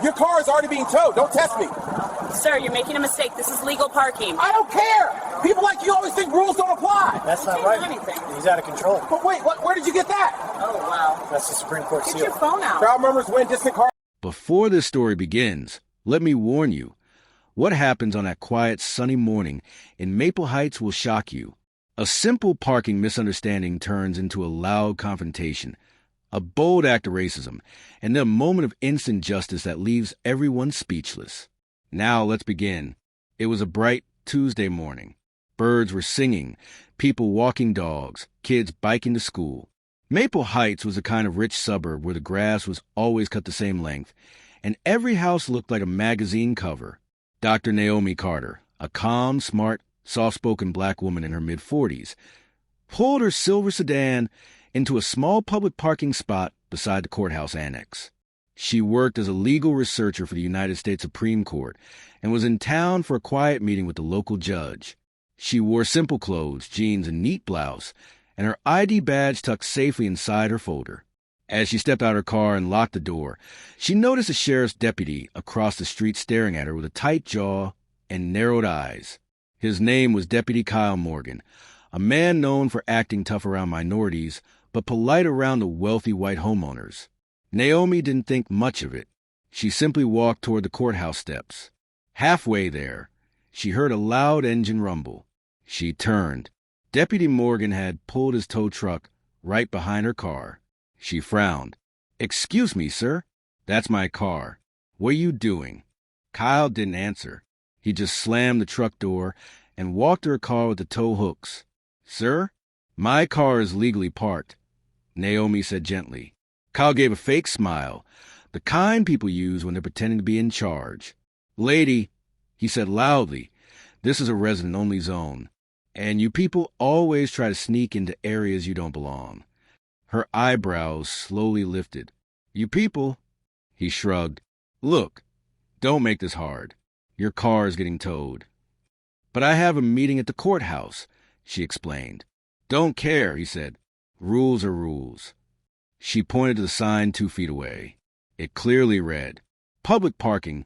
Your car is already being towed. Don't test me. Sir, you're making a mistake. This is legal parking. I don't care. People like you always think rules don't apply. That's not right. He's out of control. But wait, where did you get that? Oh, wow. That's the Supreme Court seal. Get your phone out. Crowd members win distant car. Before this story begins, let me warn you. What happens on that quiet, sunny morning in Maple Heights will shock you. A simple parking misunderstanding turns into a loud confrontation, a bold act of racism, and then a moment of instant justice that leaves everyone speechless. Now let's begin. It was a bright Tuesday morning. Birds were singing, people walking dogs, kids biking to school. Maple Heights was a kind of rich suburb where the grass was always cut the same length, and every house looked like a magazine cover. Dr. Naomi Carter, a calm, smart, soft-spoken black woman in her mid-40s, pulled her silver sedan into a small public parking spot beside the courthouse annex. She worked as a legal researcher for the United States Supreme Court and was in town for a quiet meeting with the local judge. She wore simple clothes, jeans, and neat blouse, and her ID badge tucked safely inside her folder. As she stepped out her car and locked the door, she noticed a sheriff's deputy across the street staring at her with a tight jaw and narrowed eyes. His name was Deputy Kyle Morgan, a man known for acting tough around minorities, but polite around the wealthy white homeowners. Naomi didn't think much of it. She simply walked toward the courthouse steps. Halfway there, she heard a loud engine rumble. She turned. Deputy Morgan had pulled his tow truck right behind her car. She frowned. "Excuse me, sir. That's my car. What are you doing?" Kyle didn't answer. He just slammed the truck door and walked to her car with the tow hooks. "Sir, my car is legally parked," Naomi said gently. Kyle gave a fake smile, the kind people use when they're pretending to be in charge. "Lady," he said loudly, "this is a resident-only zone, and you people always try to sneak into areas you don't belong." Her eyebrows slowly lifted. "You people," he shrugged. "Look, don't make this hard. Your car is getting towed." "But I have a meeting at the courthouse," she explained. "Don't care," he said. "Rules are rules." She pointed to the sign 2 feet away. It clearly read, "Public parking,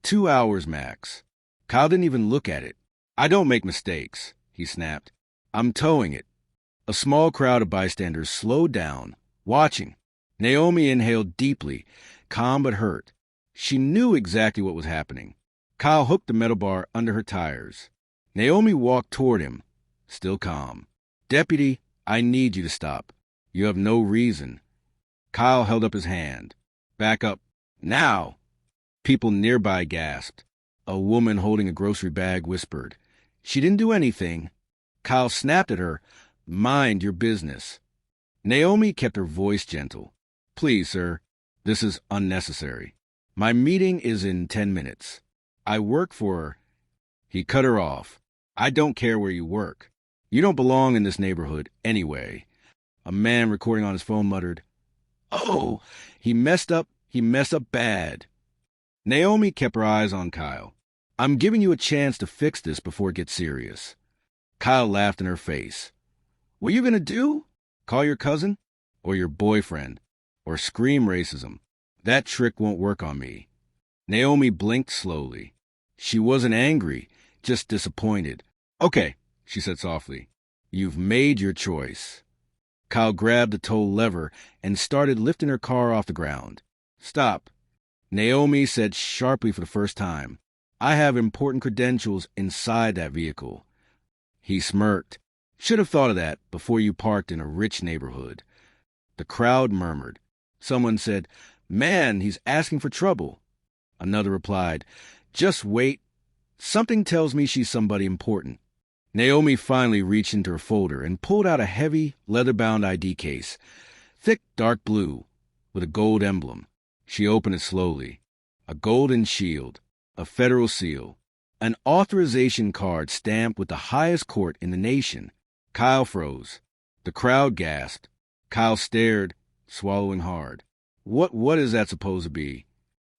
2 hours max." Kyle didn't even look at it. "I don't make mistakes," he snapped. "I'm towing it." A small crowd of bystanders slowed down, watching. Naomi inhaled deeply, calm but hurt. She knew exactly what was happening. Kyle hooked the metal bar under her tires. Naomi walked toward him, still calm. "Deputy, I need you to stop. You have no reason." Kyle held up his hand. "Back up. Now!" People nearby gasped. A woman holding a grocery bag whispered. She didn't do anything. Kyle snapped at her. "Mind your business." Naomi kept her voice gentle. "Please, sir, this is unnecessary. My meeting is in 10 minutes. I work for..." He cut her off. "I don't care where you work. You don't belong in this neighborhood anyway." A man recording on his phone muttered, "Oh, he messed up bad." Naomi kept her eyes on Kyle. "I'm giving you a chance to fix this before it gets serious." Kyle laughed in her face. "What are you going to do? Call your cousin? Or your boyfriend? Or scream racism? That trick won't work on me." Naomi blinked slowly. She wasn't angry, just disappointed. "Okay," she said softly. "You've made your choice." Kyle grabbed the tow lever and started lifting her car off the ground. "Stop," Naomi said sharply for the first time. "I have important credentials inside that vehicle." He smirked. "Should have thought of that before you parked in a rich neighborhood." The crowd murmured. Someone said, "Man, he's asking for trouble." Another replied, "Just wait. Something tells me she's somebody important." Naomi finally reached into her folder and pulled out a heavy, leather-bound ID case, thick dark blue, with a gold emblem. She opened it slowly. A golden shield, a federal seal, an authorization card stamped with the highest court in the nation. Kyle froze. The crowd gasped. Kyle stared, swallowing hard. What is that supposed to be?"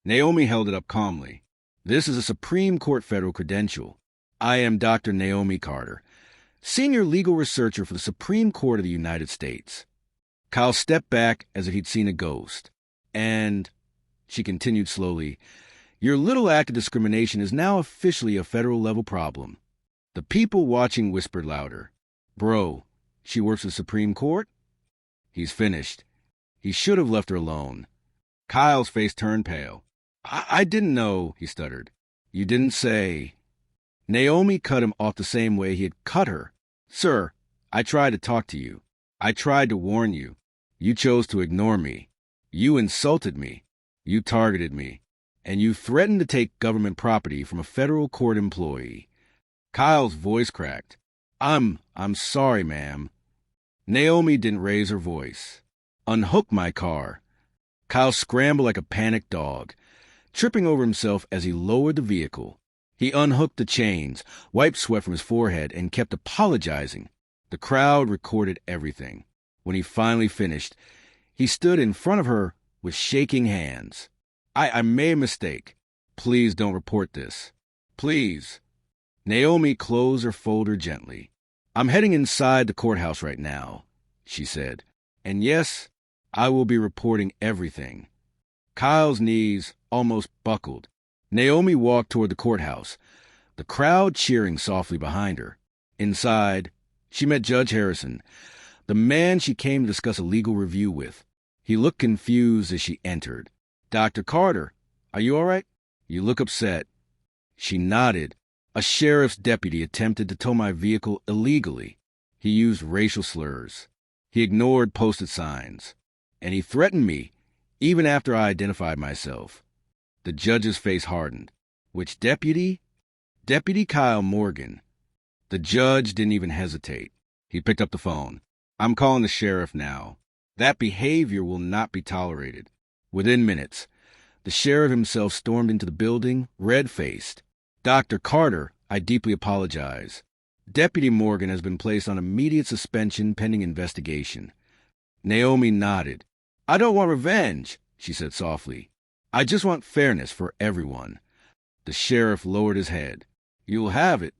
Naomi held it up calmly. "This is a Supreme Court federal credential. I am Dr. Naomi Carter, senior legal researcher for the Supreme Court of the United States." Kyle stepped back as if he'd seen a ghost. "And..." She continued slowly, "Your little act of discrimination is now officially a federal-level problem." The people watching whispered louder, "Bro, she works for the Supreme Court?" He's finished. He should have left her alone. Kyle's face turned pale. I didn't know," he stuttered. "You didn't say." Naomi cut him off the same way he had cut her. "Sir, I tried to talk to you. I tried to warn you. You chose to ignore me. You insulted me. You targeted me. And you threatened to take government property from a federal court employee." Kyle's voice cracked. I'm sorry, ma'am." Naomi didn't raise her voice. "Unhook my car." Kyle scrambled like a panicked dog, tripping over himself as he lowered the vehicle. He unhooked the chains, wiped sweat from his forehead, and kept apologizing. The crowd recorded everything. When he finally finished, he stood in front of her with shaking hands. I made a mistake. Please don't report this. Please." Naomi closed her folder gently. "I'm heading inside the courthouse right now," she said. "And yes, I will be reporting everything." Kyle's knees almost buckled. Naomi walked toward the courthouse, the crowd cheering softly behind her. Inside, she met Judge Harrison, the man she came to discuss a legal review with. He looked confused as she entered. "Dr. Carter, are you all right? You look upset." She nodded. "A sheriff's deputy attempted to tow my vehicle illegally. He used racial slurs. He ignored posted signs. And he threatened me, even after I identified myself." The judge's face hardened. "Which deputy?" "Deputy Kyle Morgan." The judge didn't even hesitate. He picked up the phone. "I'm calling the sheriff now. That behavior will not be tolerated." Within minutes, the sheriff himself stormed into the building, red-faced. "Dr. Carter, I deeply apologize. Deputy Morgan has been placed on immediate suspension pending investigation." Naomi nodded. "I don't want revenge," she said softly. "I just want fairness for everyone." The sheriff lowered his head. "You'll have it."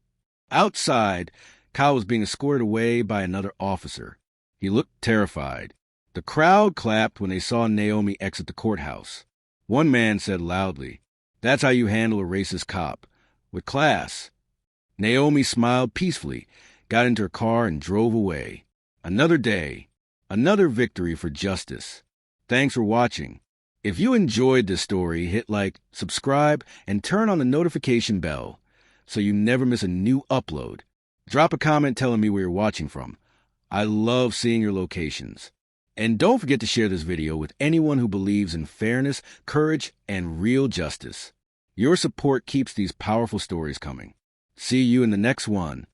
Outside, Kyle was being escorted away by another officer. He looked terrified. The crowd clapped when they saw Naomi exit the courthouse. One man said loudly, "That's how you handle a racist cop. With class." Naomi smiled peacefully, got into her car, and drove away. Another day, another victory for justice. Thanks for watching. If you enjoyed this story, hit like, subscribe, and turn on the notification bell so you never miss a new upload. Drop a comment telling me where you're watching from. I love seeing your locations. And don't forget to share this video with anyone who believes in fairness, courage, and real justice. Your support keeps these powerful stories coming. See you in the next one.